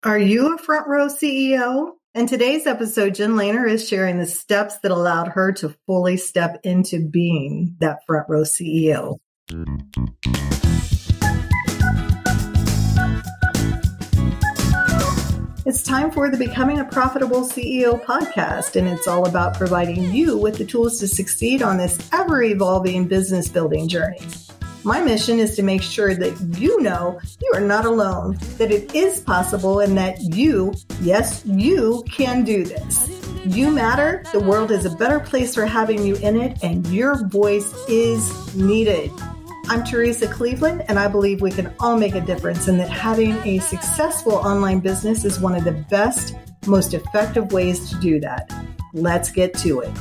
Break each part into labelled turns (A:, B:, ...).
A: Are you a front row CEO? In today's episode, Jen Lehner is sharing the steps that allowed her to fully step into being that front row CEO. It's time for the Becoming a Profitable CEO podcast, and it's all about providing you with the tools to succeed on this ever-evolving business building journey. My mission is to make sure that you know you are not alone, that it is possible, and that you, yes, you can do this. You matter. The world is a better place for having you in it, and your voice is needed. I'm Teresa Cleveland, and I believe we can all make a difference, and that having a successful online business is one of the best, most effective ways to do that. Let's get to it.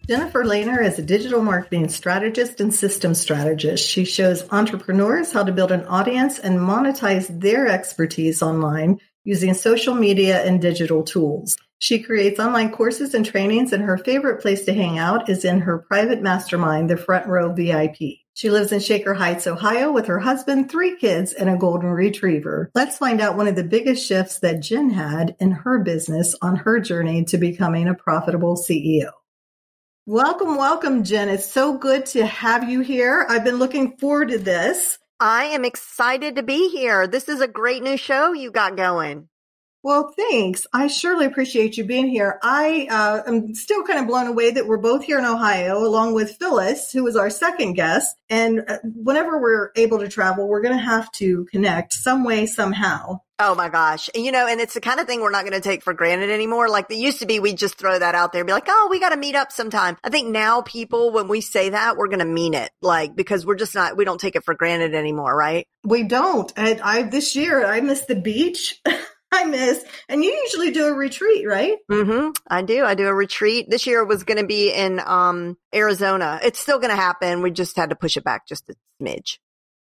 A: Jennifer Lehner is a digital marketing strategist and systems strategist. She shows entrepreneurs how to build an audience and monetize their expertise online using social media and digital tools. She creates online courses and trainings, and her favorite place to hang out is in her private mastermind, the Front Row VIP. She lives in Shaker Heights, Ohio, with her husband, 3 kids, and a golden retriever. Let's find out one of the biggest shifts that Jen had in her business on her journey to becoming a profitable CEO. Welcome, Jen. It's so good to have you here. I've been looking forward to this.
B: I am excited to be here. This is a great new show you got going.
A: Well, thanks. I surely appreciate you being here. I am still kind of blown away that we're both here in Ohio, along with Phyllis, who is our second guest. And whenever we're able to travel, we're going to have to connect some way, somehow.
B: Oh my gosh. And it's the kind of thing we're not going to take for granted anymore. Like it used to be, we'd just throw that out there and be like, oh, we got to meet up sometime. I think now people, when we say that, we're going to mean it. Like, because we don't take it for granted anymore, right?
A: We don't. This year, I missed the beach. And you usually do a retreat, right?
B: Mm-hmm. I do a retreat. This year was going to be in Arizona. It's still going to happen. We just had to push it back just a smidge.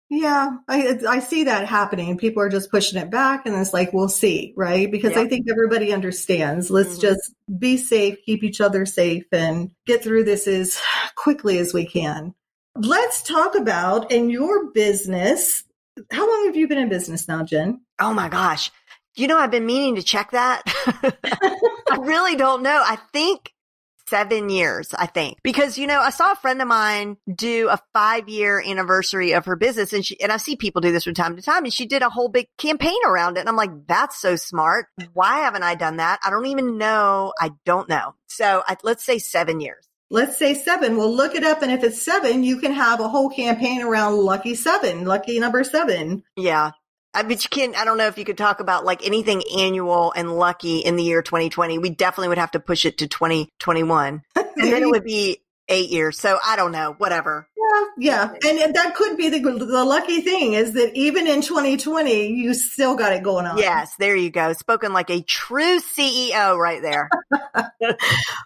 A: Yeah, I see that happening. People are just pushing it back, and it's like, we'll see, right? Because I think everybody understands. Let's just be safe, keep each other safe, and get through this as quickly as we can. Let's talk about, in your business, how long have you been in business now, Jen?
B: Oh my gosh. I've been meaning to check that. I really don't know. I think 7 years, because, I saw a friend of mine do a 5-year anniversary of her business, and I see people do this from time to time, and she did a whole big campaign around it. And I'm like, that's so smart. Why haven't I done that? I don't even know. I don't know. So let's say 7 years.
A: Let's say 7. We'll look it up. And if it's 7, you can have a whole campaign around lucky number 7.
B: Yeah. But I don't know if you could talk about like anything annual and lucky in the year 2020. We definitely would have to push it to 2021. And then it would be 8 years. So I don't know, whatever.
A: Yeah. And that could be the lucky thing is that even in 2020, you still got it going on.
B: Yes, there you go. Spoken like a true CEO right there.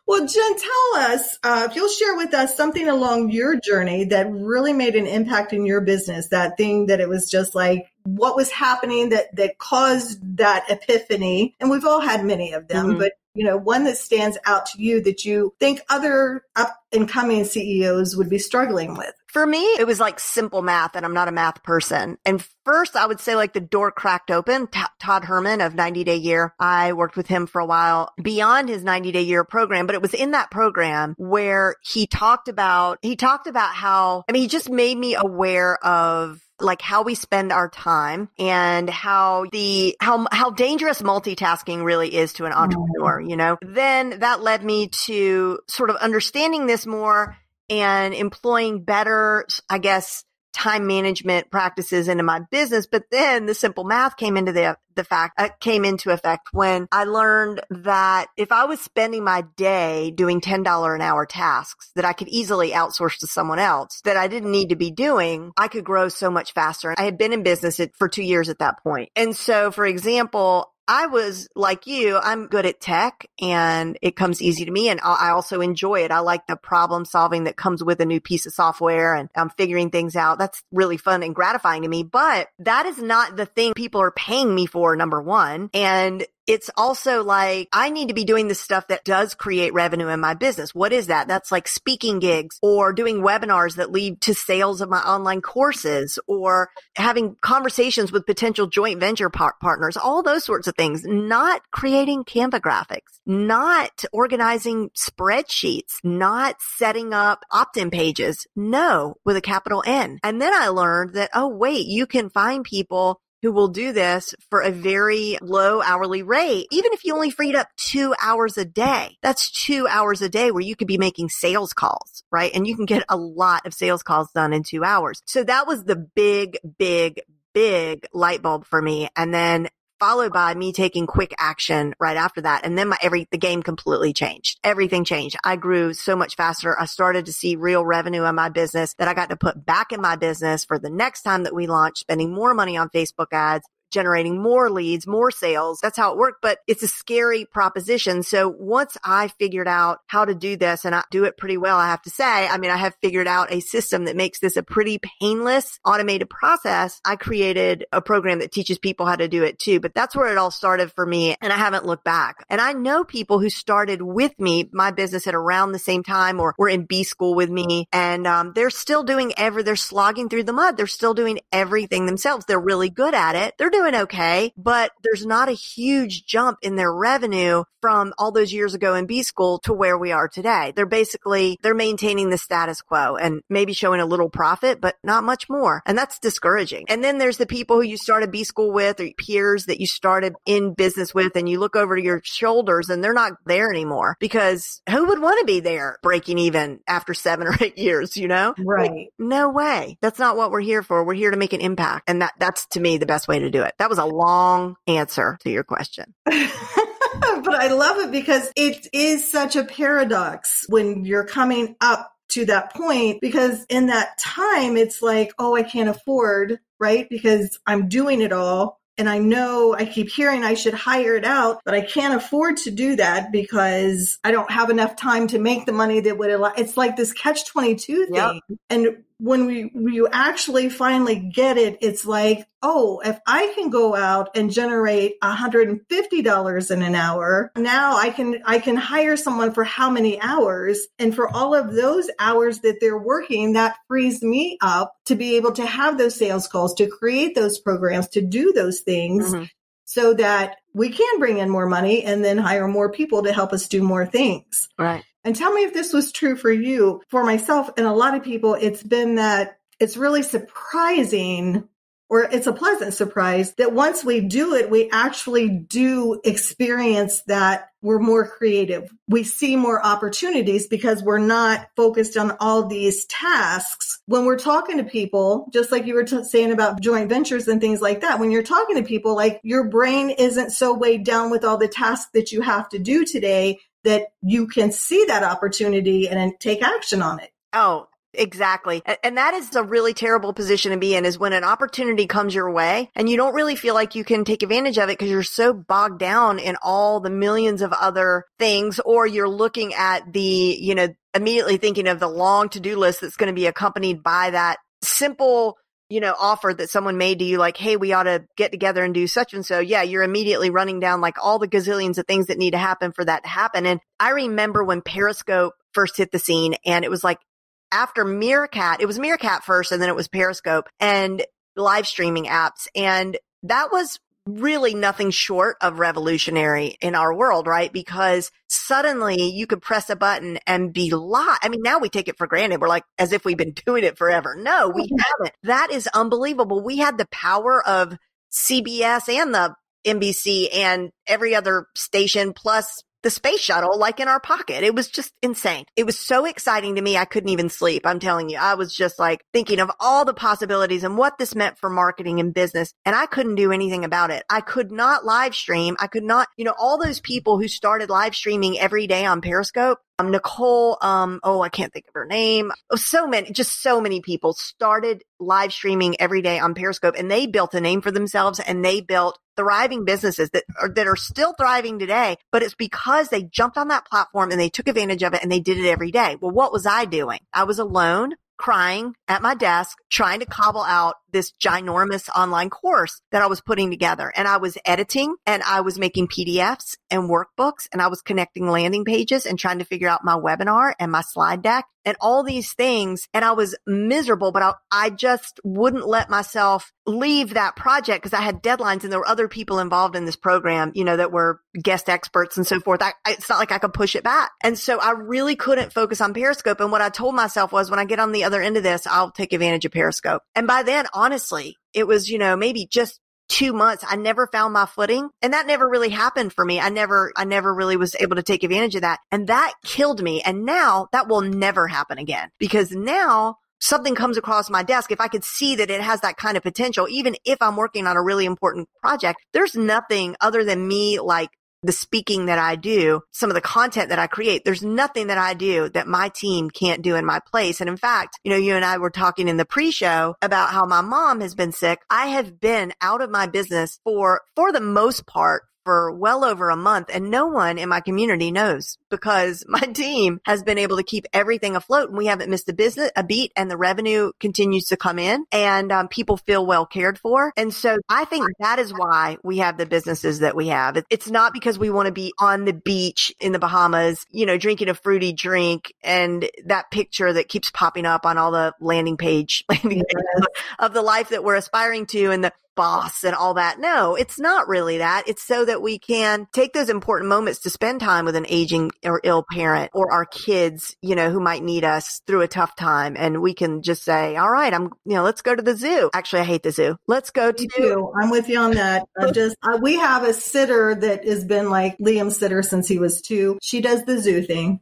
A: Well, Jen, tell us, if you'll share with us something along your journey that really made an impact in your business, that thing that it was just like, what was happening that caused that epiphany? And we've all had many of them, but one that stands out to you that you think other up and coming CEOs would be struggling with.
B: For me, it was like simple math, and I'm not a math person. And first, I would say like the door cracked open. Todd Herman of 90 Day Year. I worked with him for a while beyond his 90 Day Year program, but it was in that program where he talked about how, he just made me aware of like how we spend our time and how dangerous multitasking really is to an entrepreneur, Then that led me to sort of understanding this more and employing better, I guess, time management practices into my business. But then the simple math came into came into effect when I learned that if I was spending my day doing $10 an hour tasks that I could easily outsource to someone else that I didn't need to be doing, I could grow so much faster. I had been in business for 2 years at that point. And so, for example, I was like you, I'm good at tech and it comes easy to me. And I also enjoy it. I like the problem solving that comes with a new piece of software and I'm figuring things out. That's really fun and gratifying to me. But that is not the thing people are paying me for, number one. And it's also like, I need to be doing the stuff that does create revenue in my business. What is that? That's like speaking gigs or doing webinars that lead to sales of my online courses or having conversations with potential joint venture partners, all those sorts of things, not creating Canva graphics, not organizing spreadsheets, not setting up opt-in pages. No, with a capital N. And then I learned that, oh, wait, you can find people who will do this for a very low hourly rate. Even if you only freed up 2 hours a day, that's 2 hours a day where you could be making sales calls, right? And you can get a lot of sales calls done in 2 hours. So that was the big light bulb for me. And then followed by me taking quick action right after that. And then the game completely changed. Everything changed. I grew so much faster. I started to see real revenue in my business that I got to put back in my business for the next time that we launched, spending more money on Facebook ads, generating more leads, more sales. That's how it worked. But it's a scary proposition. So once I figured out how to do this, and I do it pretty well, I have to say, I mean, I have figured out a system that makes this a pretty painless automated process. I created a program that teaches people how to do it too. But that's where it all started for me. And I haven't looked back. And I know people who started with me, my business at around the same time, or were in B school with me. And they're still doing they're slogging through the mud. They're still doing everything themselves. They're really good at it. They're doing okay, but there's not a huge jump in their revenue from all those years ago in B school to where we are today. They're maintaining the status quo and maybe showing a little profit, but not much more. And that's discouraging. And then there's the people who you started B school with or peers that you started in business with, and you look over to your shoulders and they're not there anymore, because who would want to be there breaking even after 7 or 8 years, you know?
A: Right.
B: Like, no way. That's not what we're here for. We're here to make an impact. And that's to me the best way to do it. That was a long answer to your question.
A: But I love it because it is such a paradox when you're coming up to that point, because in that time, it's like, oh, I can't afford, right? Because I'm doing it all. And I know I keep hearing I should hire it out, but I can't afford to do that because I don't have enough time to make the money that would allow. It's like this catch-22 thing.
B: Yep.
A: And when you actually finally get it, it's like, oh, if I can go out and generate $150 in an hour, now I can hire someone for how many hours? And for all of those hours that they're working, that frees me up to be able to have those sales calls, to create those programs, to do those things. Mm-hmm. So that we can bring in more money and then hire more people to help us do more things.
B: Right.
A: And tell me if this was true for you. For myself and a lot of people, it's been that it's really surprising, or it's a pleasant surprise, that once we do it, we actually do experience that we're more creative. We see more opportunities because we're not focused on all these tasks. When we're talking to people, just like you were saying about joint ventures and things like that, when you're talking to people, like, your brain isn't so weighed down with all the tasks that you have to do today that you can see that opportunity and take action on it.
B: Oh, exactly. And that is a really terrible position to be in, is when an opportunity comes your way and you don't really feel like you can take advantage of it because you're so bogged down in all the millions of other things, or you're looking at immediately thinking of the long to-do list that's going to be accompanied by that simple offer that someone made to you, like, hey, we ought to get together and do such and so. Yeah, you're immediately running down like all the gazillions of things that need to happen for that to happen. And I remember when Periscope first hit the scene, and it was like after Meerkat, it was Meerkat first, and then it was Periscope and live streaming apps. And that was really nothing short of revolutionary in our world, right? Because suddenly you could press a button and be live. I mean, now we take it for granted. We're like, as if we've been doing it forever. No, we haven't. That is unbelievable. We had the power of CBS and the NBC and every other station, plus the space shuttle, like in our pocket. It was just insane. It was so exciting to me. I couldn't even sleep. I'm telling you, I was just like thinking of all the possibilities and what this meant for marketing and business. And I couldn't do anything about it. I could not live stream. I could not, all those people who started live streaming every day on Periscope, Nicole, I can't think of her name. So many people started live streaming every day on Periscope, and they built a name for themselves, and they built thriving businesses that are still thriving today. But it's because they jumped on that platform and they took advantage of it, and they did it every day. Well, what was I doing? I was alone, crying at my desk, trying to cobble out this ginormous online course that I was putting together, and I was editing and I was making PDFs and workbooks, and I was connecting landing pages and trying to figure out my webinar and my slide deck and all these things. And I was miserable, but I just wouldn't let myself leave that project because I had deadlines and there were other people involved in this program, that were guest experts and so forth. It's not like I could push it back. And so I really couldn't focus on Periscope. And what I told myself was, when I get on the other end of this, I'll take advantage of Periscope. And by then, honestly, it was, maybe just 2 months. I never found my footing, and that never really happened for me. I never really was able to take advantage of that. And that killed me. And now that will never happen again, because now something comes across my desk. If I could see that it has that kind of potential, even if I'm working on a really important project, there's nothing other than me, like the speaking that I do, some of the content that I create, there's nothing that I do that my team can't do in my place. And in fact, you and I were talking in the pre-show about how my mom has been sick. I have been out of my business for the most part for well over a month, and no one in my community knows, because my team has been able to keep everything afloat, and we haven't missed a beat, and the revenue continues to come in, and people feel well cared for. And so I think that is why we have the businesses that we have. It's not because we want to be on the beach in the Bahamas, drinking a fruity drink and that picture that keeps popping up on all the landing pages of the life that we're aspiring to and the boss and all that. No, it's not really that. It's so that we can take those important moments to spend time with an aging or ill parent, or our kids, who might need us through a tough time. And we can just say, all right, let's go to the zoo. Actually, I hate the zoo. Let's go to.
A: I'm with you on that. We have a sitter that has been like Liam's sitter since he was 2. She does the zoo thing.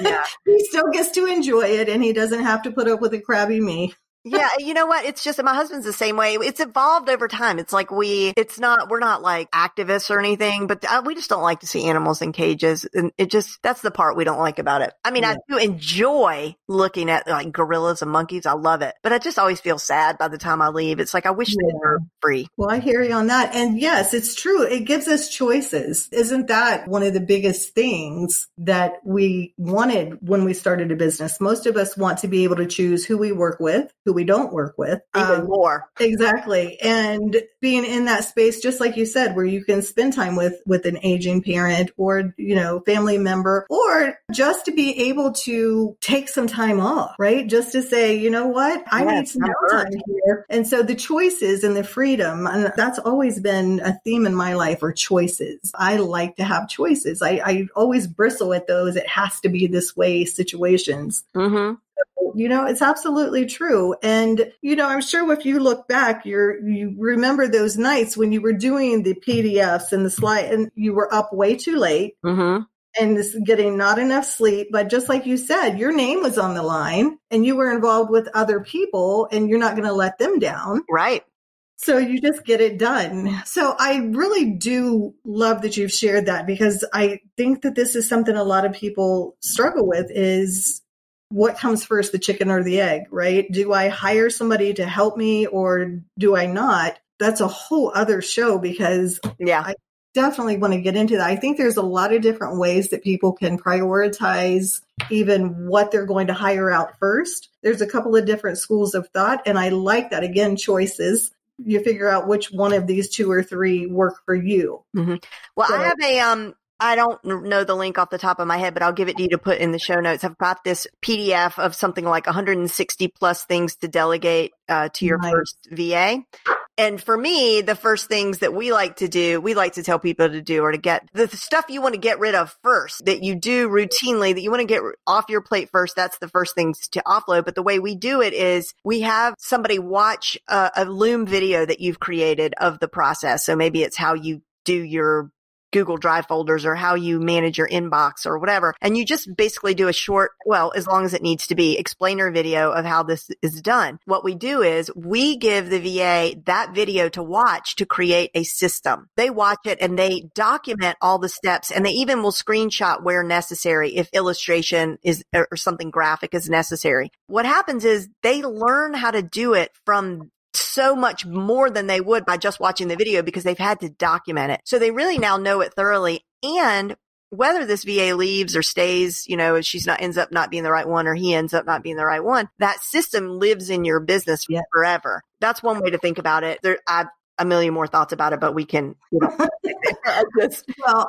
A: Yeah. He still gets to enjoy it, and he doesn't have to put up with a crabby me.
B: Yeah. You know what? It's just, my husband's the same way. It's evolved over time. It's like we're not like activists or anything, but we just don't like to see animals in cages. And that's the part we don't like about it. I mean, yeah. I do enjoy looking at like gorillas and monkeys. I love it, but I just always feel sad by the time I leave. It's like, I wish they were free.
A: Well, I hear you on that. And yes, it's true. It gives us choices. Isn't that one of the biggest things that we wanted when we started a business? Most of us want to be able to choose who we work with, who we don't work with.
B: Even more.
A: Exactly. And being in that space, just like you said, where you can spend time with an aging parent or, family member, or just to be able to take some time off, right? Just to say, you know what? I need some time here. And so the choices and the freedom, and that's always been a theme in my life, are choices. I like to have choices. I always bristle at those. It has to be this way situations. Mm-hmm. It's absolutely true. And, I'm sure if you look back, you remember those nights when you were doing the PDFs and the slide, and you were up way too late and getting not enough sleep. But just like you said, your name was on the line and you were involved with other people, and you're not going to let them down.
B: Right.
A: So you just get it done. So I really do love that you've shared that, because I think that this is something a lot of people struggle with, is what comes first, the chicken or the egg, right? Do I hire somebody to help me or do I not? That's a whole other show, because I definitely want to get into that. I think there's a lot of different ways that people can prioritize even what they're going to hire out first. There's a couple of different schools of thought, and I like that. Again, choices. You figure out which one of these 2 or 3 work for you.
B: Mm-hmm. Well, so, I have I don't know the link off the top of my head, but I'll give it to you to put in the show notes. I've got this PDF of something like 160 plus things to delegate to your first VA. And for me, the first things that we like to tell people to do, or to get the stuff you want to get rid of first, that you do routinely, that you want to get off your plate first. That's the first things to offload. But the way we do it is we have somebody watch a Loom video that you've created of the process. So maybe it's how you do your Google Drive folders, or how you manage your inbox, or whatever. And you just basically do a short, as long as it needs to be, explainer video of how this is done. What we do is we give the VA that video to watch to create a system. They watch it and they document all the steps, and they even will screenshot where necessary if illustration is or something graphic is necessary. What happens is they learn how to do it from so much more than they would by just watching the video, because they've had to document it. So they really now know it thoroughly. And whether this VA leaves or stays, ends up not being the right one or he ends up not being the right one, that system lives in your business forever. That's one way to think about it. I've a million more thoughts about it, but we can,
A: Well,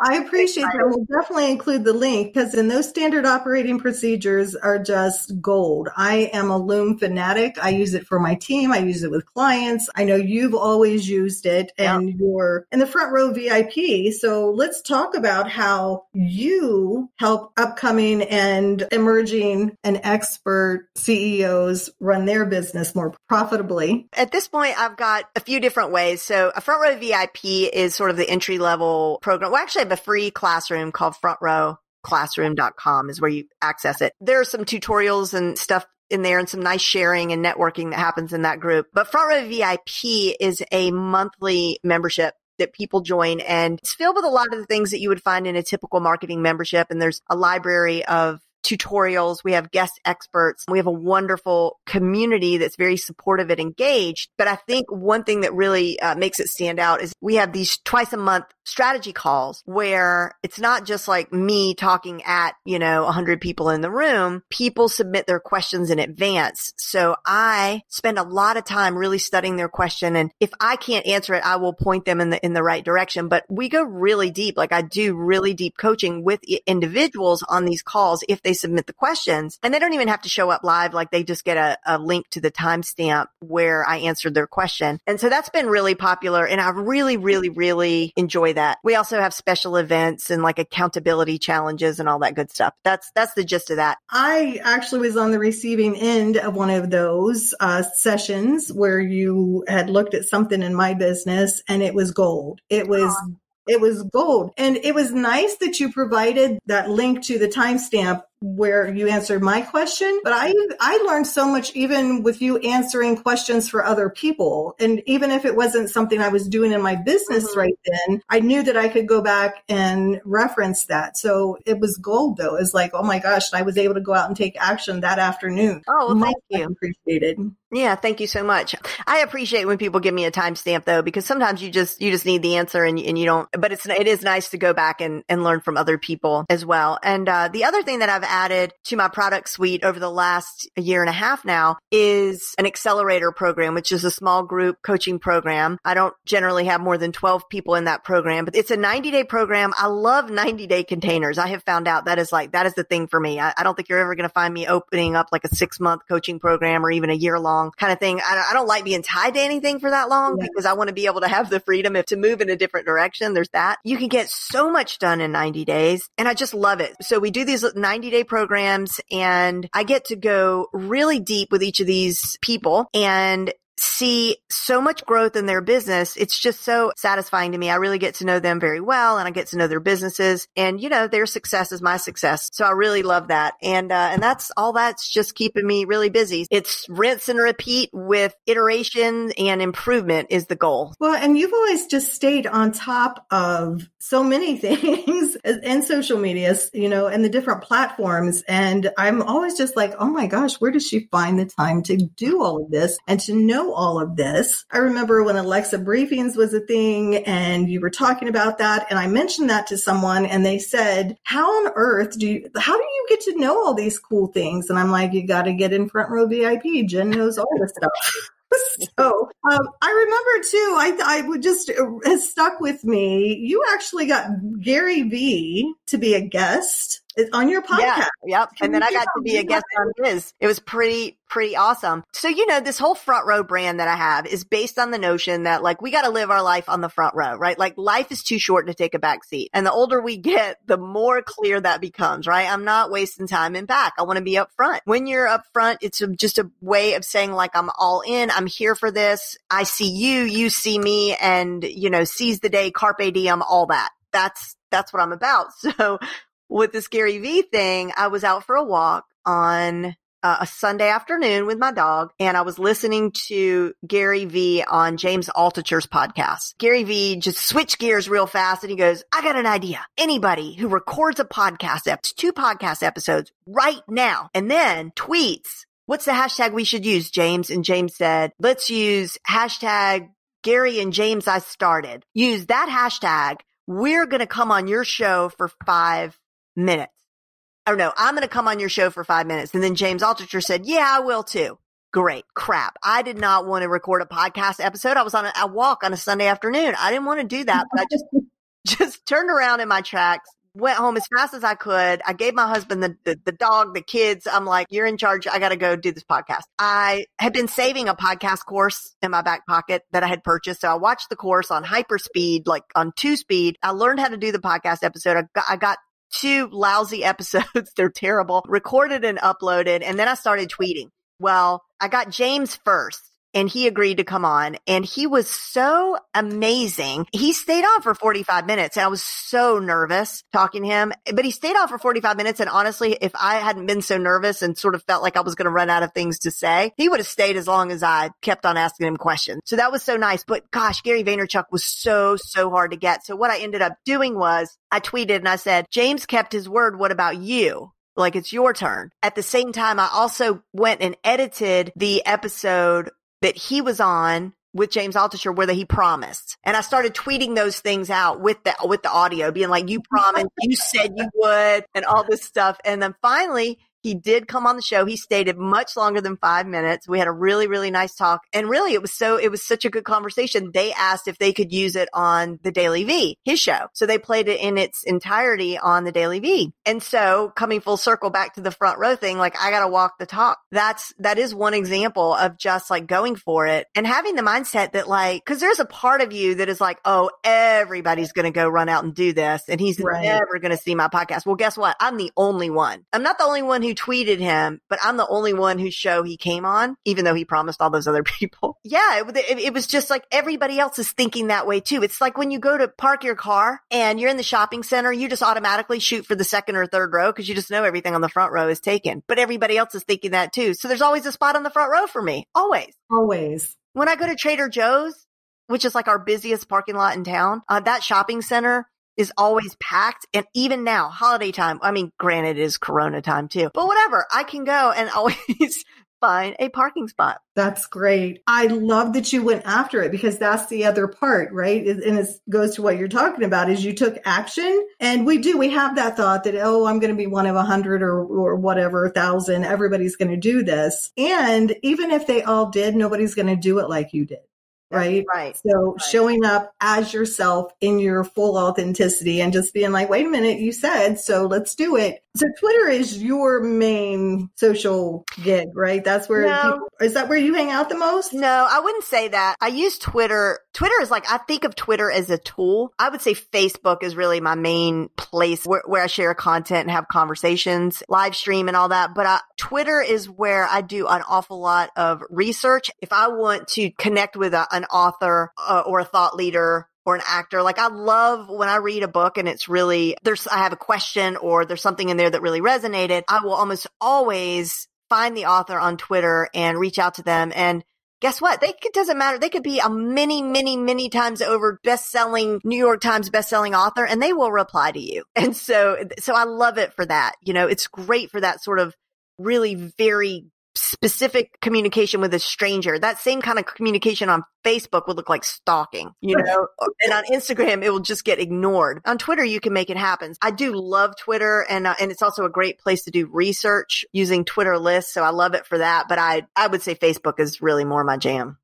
A: I appreciate that. We'll definitely include the link because in those standard operating procedures are just gold. I am a Loom fanatic. I use it for my team. I use it with clients. I know you've always used it and you're in the front row VIP. So let's talk about how you help upcoming and emerging and expert CEOs run their business more profitably.
B: At this point, I've got a few different ways. So a front row VIP is sort of the entry level program. We actually have a free classroom called frontrowclassroom.com is where you access it. There are some tutorials and stuff in there and some nice sharing and networking that happens in that group. But front row VIP is a monthly membership that people join, and it's filled with a lot of the things that you would find in a typical marketing membership. And there's a library of tutorials. We have guest experts. We have a wonderful community that's very supportive and engaged. But I think one thing that really makes it stand out is we have these twice a month strategy calls where it's not just like me talking at, 100 people in the room. People submit their questions in advance. So I spend a lot of time really studying their question. And if I can't answer it, I will point them in the right direction. But we go really deep. Like I do really deep coaching with individuals on these calls if they submit the questions, and they don't even have to show up live. Like they just get a link to the timestamp where I answered their question. And so that's been really popular. And I really, really, really enjoy that. We also have special events and like accountability challenges and all that good stuff. That's the gist of that.
A: I actually was on the receiving end of one of those sessions where you had looked at something in my business and it was gold. It was gold. And it was nice that you provided that link to the timestamp where you answered my question. But I learned so much even with you answering questions for other people. And even if it wasn't something I was doing in my business right then, I knew that I could go back and reference that. So it was gold though. It's like, oh my gosh, I was able to go out and take action that afternoon.
B: Oh, well, thank you.
A: Appreciated.
B: Yeah, thank you so much. I appreciate when people give me a timestamp though, because sometimes you just need the answer and you don't, but it is nice to go back and learn from other people as well. And the other thing that I've added to my product suite over the last year and a half now is an accelerator program, which is a small group coaching program. I don't generally have more than 12 people in that program, but it's a 90-day program. I love 90-day containers. I have found out that is the thing for me. I don't think you're ever going to find me opening up like a 6-month coaching program or even a year-long kind of thing. I don't like being tied to anything for that long because I want to be able to have the freedom to move in a different direction. There's that. You can get so much done in 90 days and I just love it. So we do these 90-day programs and I get to go really deep with each of these people and see so much growth in their business. It's just so satisfying to me. I really get to know them very well and I get to know their businesses and, their success is my success. So I really love that. And that's just keeping me really busy. It's rinse and repeat with iteration and improvement is the goal.
A: Well, and you've always just stayed on top of so many things and social media, and the different platforms. And I'm always just like, oh my gosh, where does she find the time to do all of this and to know all of this? I remember when Alexa briefings was a thing and you were talking about that. And I mentioned that to someone and they said, how on earth how do you get to know all these cool things? And I'm like, you got to get in front row VIP. Jen knows all this stuff. So I remember too, I would just has stuck with me. You actually got Gary Vee to be a guest on your podcast.
B: Yeah, yep. And then I got to be a guest on his. It was pretty awesome. So, this whole front row brand that I have is based on the notion that like we got to live our life on the front row, right? Like life is too short to take a back seat. And the older we get, the more clear that becomes, right? I'm not wasting time in back. I want to be up front. When you're up front, it's just a way of saying like, I'm all in. I'm here for this. I see you, you see me, and, seize the day, carpe diem, all that. That's what I'm about. So with this Gary Vee thing, I was out for a walk on a Sunday afternoon with my dog, and I was listening to Gary Vee on James Altucher's podcast. Gary Vee just switched gears real fast, and he goes, I got an idea. Anybody who records a podcast, 2 podcast episodes right now, and then tweets, what's the hashtag we should use, James? And James said, let's use hashtag Gary and James I started. Use that hashtag we're going to come on your show for 5 minutes. Oh no, I'm going to come on your show for 5 minutes. And then James Altucher said, yeah, I will too. Great crap. I did not want to record a podcast episode. I was on a walk on a Sunday afternoon. I didn't want to do that, but I just turned around in my tracks, went home as fast as I could. I gave my husband the dog, the kids. I'm like, you're in charge. I got to go do this podcast. I had been saving a podcast course in my back pocket that I had purchased. So I watched the course on hyperspeed, like on 2-speed. I learned how to do the podcast episode. I got 2 lousy episodes. They're terrible. Recorded and uploaded. And then I started tweeting. Well, I got James first. And he agreed to come on, and he was so amazing. He stayed on for 45 minutes, and I was so nervous talking to him, but he stayed on for 45 minutes. And honestly, if I hadn't been so nervous and sort of felt like I was going to run out of things to say, he would have stayed as long as I kept on asking him questions. So that was so nice. But gosh, Gary Vaynerchuk was so hard to get. So what I ended up doing was I tweeted and I said, James kept his word. What about you? Like, it's your turn. At the same time, I also went and edited the episode that he was on with James Altucher where he promised. And I started tweeting those things out with the audio, being like, you promised, you said you would, and all this stuff. And then finally, he did come on the show. He stayed much longer than 5 minutes. We had a really, really nice talk. And really, it was such a good conversation. They asked if they could use it on the Daily V, his show. So they played it in its entirety on the Daily V. And so coming full circle back to the front row thing, like, I got to walk the talk. That is one example of just like going for it and having the mindset that, like, cause there's a part of you that is like, oh, everybody's going to go run out and do this. And he's never going to see my podcast. Well, guess what? I'm the only one. I'm not the only one who tweeted him, but I'm the only one whose show he came on, even though he promised all those other people. Yeah, it was just like everybody else is thinking that way too. It's like when you go to park your car and you're in the shopping center, you just automatically shoot for the second or third row because you just know everything on the front row is taken. But everybody else is thinking that too. So there's always a spot on the front row for me. Always.
A: Always.
B: When I go to Trader Joe's, which is like our busiest parking lot in town, that shopping center is always packed. And even now, holiday time, I mean, granted, it is Corona time too, but whatever, I can go and always find a parking spot.
A: That's great. I love that you went after it because that's the other part, right? And it goes to what you're talking about is you took action. And we have that thought that, oh, I'm going to be one of 100 or whatever, 1,000. Everybody's going to do this. And even if they all did, nobody's going to do it like you did. Right. So showing up as yourself in your full authenticity and just being like, wait a minute, you said, so let's do it. So Twitter is your main social gig, right? That's where is that where you hang out the most?
B: No, I wouldn't say that. I use Twitter. Twitter is like, I think of Twitter as a tool. I would say Facebook is really my main place where I share content and have conversations, live stream and all that. But Twitter is where I do an awful lot of research. If I want to connect with an author or a thought leader or an actor, like I love when I read a book and it's really, I have a question or there's something in there that really resonated. I will almost always find the author on Twitter and reach out to them. And guess what? It doesn't matter. They could be a many times over New York Times bestselling author and they will reply to you. And so I love it for that. You know, it's great for that sort of really very specific communication with a stranger. That same kind of communication on Facebook would look like stalking, you know, and on Instagram, it will just get ignored. On Twitter, you can make it happen. I do love Twitter and it's also a great place to do research using Twitter lists. So I love it for that. But I would say Facebook is really more my jam.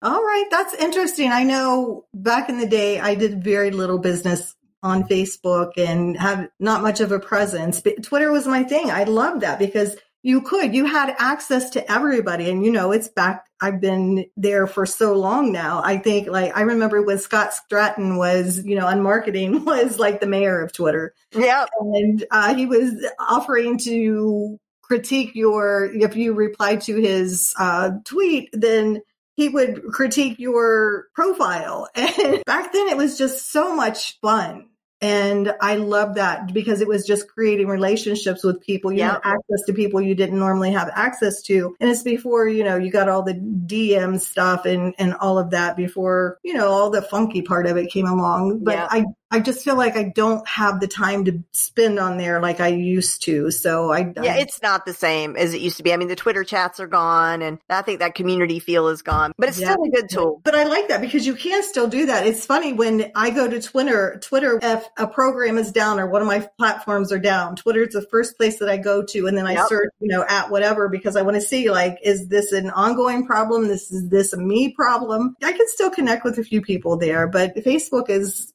A: All right. That's interesting. I know back in the day, I did very little business on Facebook and had not much of a presence, but Twitter was my thing. I loved that because you had access to everybody. And, you know, it's back. I've been there for so long now. I think I remember when Scott Stratton was, you know, on marketing was like the mayor of Twitter. Yeah. And he was offering to critique if you replied to his tweet, then he would critique your profile. And back then it was just so much fun. And I love that because it was just creating relationships with people. You had access to people you didn't normally have access to. And it's before, you know, you got all the DM stuff and all of that before, you know, all the funky part of it came along. But I just feel like I don't have the time to spend on there like I used to. So
B: it's not the same as it used to be. I mean, the Twitter chats are gone, and I think that community feel is gone, but it's still a good tool.
A: But I like that because you can still do that. It's funny when I go to Twitter, if a program is down or one of my platforms are down, Twitter is the first place that I go to. And then I search, at whatever, because I want to see, like, is this an ongoing problem? Is this a me problem? I can still connect with a few people there, but Facebook has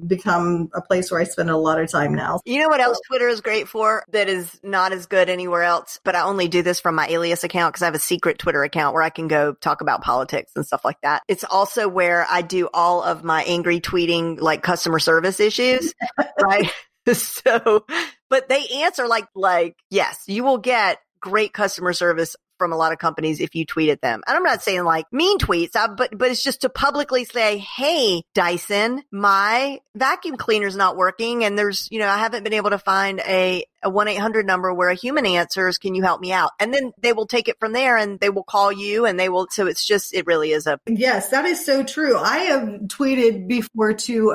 A: become a place where I spend a lot of time now.
B: You know what else Twitter is great for that is not as good anywhere else? But I only do this from my alias account because I have a secret Twitter account where I can go talk about politics and stuff like that. It's also where I do all of my angry tweeting, like customer service issues, right? So, but they answer like, yes, you will get great customer service from a lot of companies if you tweet at them. And I'm not saying like mean tweets, but it's just to publicly say, hey, Dyson, my vacuum cleaner's not working. And there's, I haven't been able to find a 1-800 number where a human answers. Can you help me out? And then they will take it from there and they will call you and they will. So it really is
A: Yes, that is so true. I have tweeted before to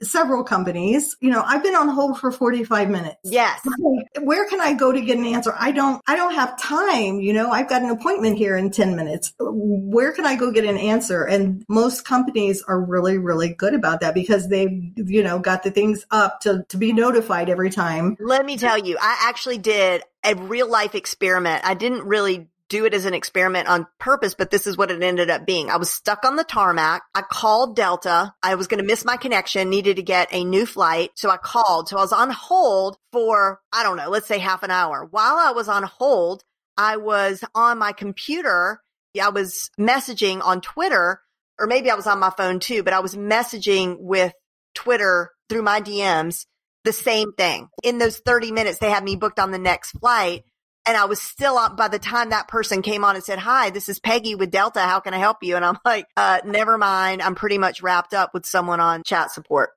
A: several companies, I've been on hold for 45 minutes.
B: Yes.
A: Where can I go to get an answer? I don't have time. I've got an appointment here in 10 minutes. Where can I go get an answer? And most companies are really, really good about that because they've, got the things up to be notified every time.
B: Let me tell you, I actually did a real life experiment. I didn't really do it as an experiment on purpose, but this is what it ended up being. I was stuck on the tarmac. I called Delta. I was going to miss my connection, needed to get a new flight. So I called. So I was on hold for, I don't know, let's say half an hour. While I was on hold, I was on my computer. I was messaging on Twitter, or maybe I was on my phone too, but I was messaging with Twitter through my DMs, the same thing. In those 30 minutes, they had me booked on the next flight. And I was still up by the time that person came on and said, hi, this is Peggy with Delta. How can I help you? And I'm like, never mind. I'm pretty much wrapped up with someone on chat support.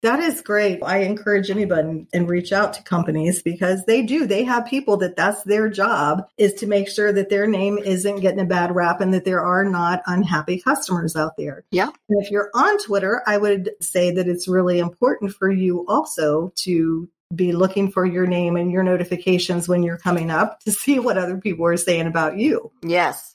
A: That is great. I encourage anybody and reach out to companies because they have people that's their job is to make sure that their name isn't getting a bad rap and that there are not unhappy customers out there.
B: Yeah.
A: And if you're on Twitter, I would say that it's really important for you also to be looking for your name and your notifications when you're coming up to see what other people are saying about you.
B: Yes.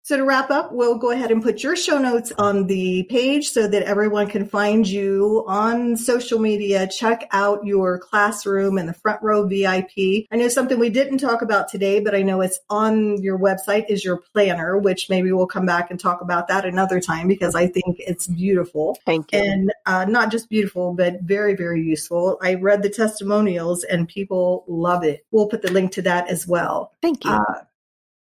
A: So to wrap up, we'll go ahead and put your show notes on the page so that everyone can find you on social media. Check out your classroom and the Front Row VIP. I know something we didn't talk about today, but I know it's on your website is your planner, which maybe we'll come back and talk about that another time because I think it's beautiful.
B: Thank you.
A: And not just beautiful, but very, very useful. I read the testimonials and people love it. We'll put the link to that as well.
B: Thank you.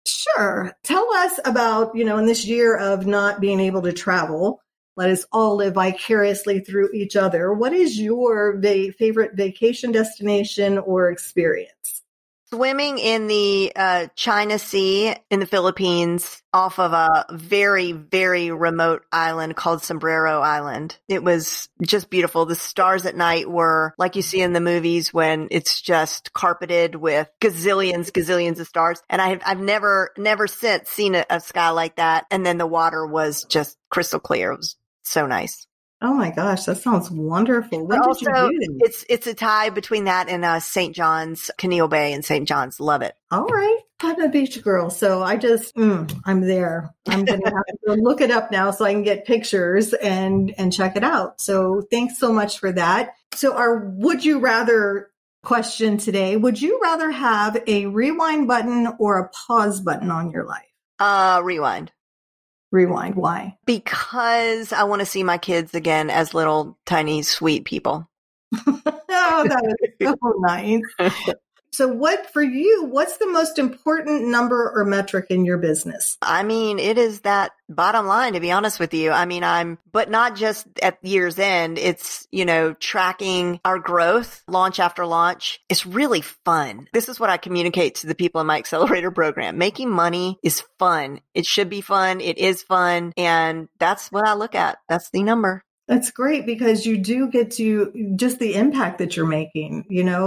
A: Sure. Tell us about, in this year of not being able to travel, let us all live vicariously through each other. What is your favorite vacation destination or experience?
B: Swimming in the China Sea in the Philippines off of a very, very remote island called Sombrero Island. It was just beautiful. The stars at night were like you see in the movies when it's just carpeted with gazillions of stars. And I've never since seen a sky like that. And then the water was just crystal clear. It was so nice.
A: Oh my gosh, that sounds wonderful. When did you do
B: this? It's a tie between that and St. John's, Keneal Bay and St. John's. Love it.
A: All right. I'm a beach girl, so I just, I'm there. I'm going to have to look it up now so I can get pictures and check it out. So thanks so much for that. So our would you rather question today, would you rather have a rewind button or a pause button on your life?
B: Rewind.
A: Rewind. Why?
B: Because I want to see my kids again as little, tiny, sweet people.
A: Oh, that is so nice. So what's the most important number or metric in your business?
B: I mean, it is that bottom line, to be honest with you. I mean, but not just at year's end. It's, tracking our growth launch after launch. It's really fun. This is what I communicate to the people in my accelerator program. Making money is fun. It should be fun. It is fun. And that's what I look at. That's the number.
A: That's great because you do get to just the impact that you're making.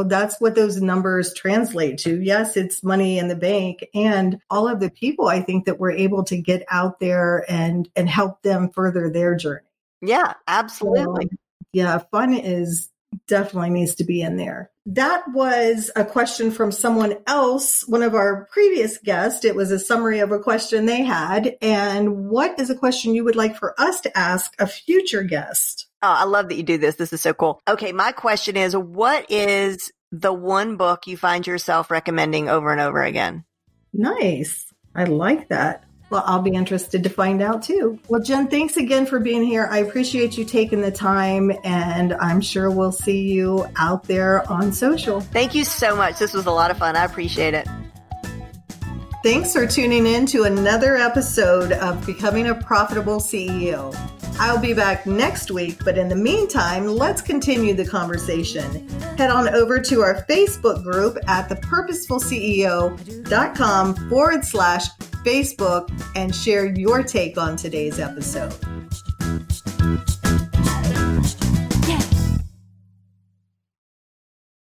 A: That's what those numbers translate to. Yes, it's money in the bank and all of the people I think that we're able to get out there and help them further their journey.
B: Yeah, absolutely.
A: Yeah, fun is definitely needs to be in there. That was a question from someone else, one of our previous guests. It was a summary of a question they had. And what is a question you would like for us to ask a future guest?
B: Oh, I love that you do this. This is so cool. Okay, my question is, what is the one book you find yourself recommending over and over again?
A: Nice. I like that. Well, I'll be interested to find out too. Well, Jen, thanks again for being here. I appreciate you taking the time, and I'm sure we'll see you out there on social.
B: Thank you so much. This was a lot of fun. I appreciate it.
A: Thanks for tuning in to another episode of Becoming a Profitable CEO. I'll be back next week, but in the meantime, let's continue the conversation. Head on over to our Facebook group at thepurposefulceo.com/Facebook and share your take on today's episode.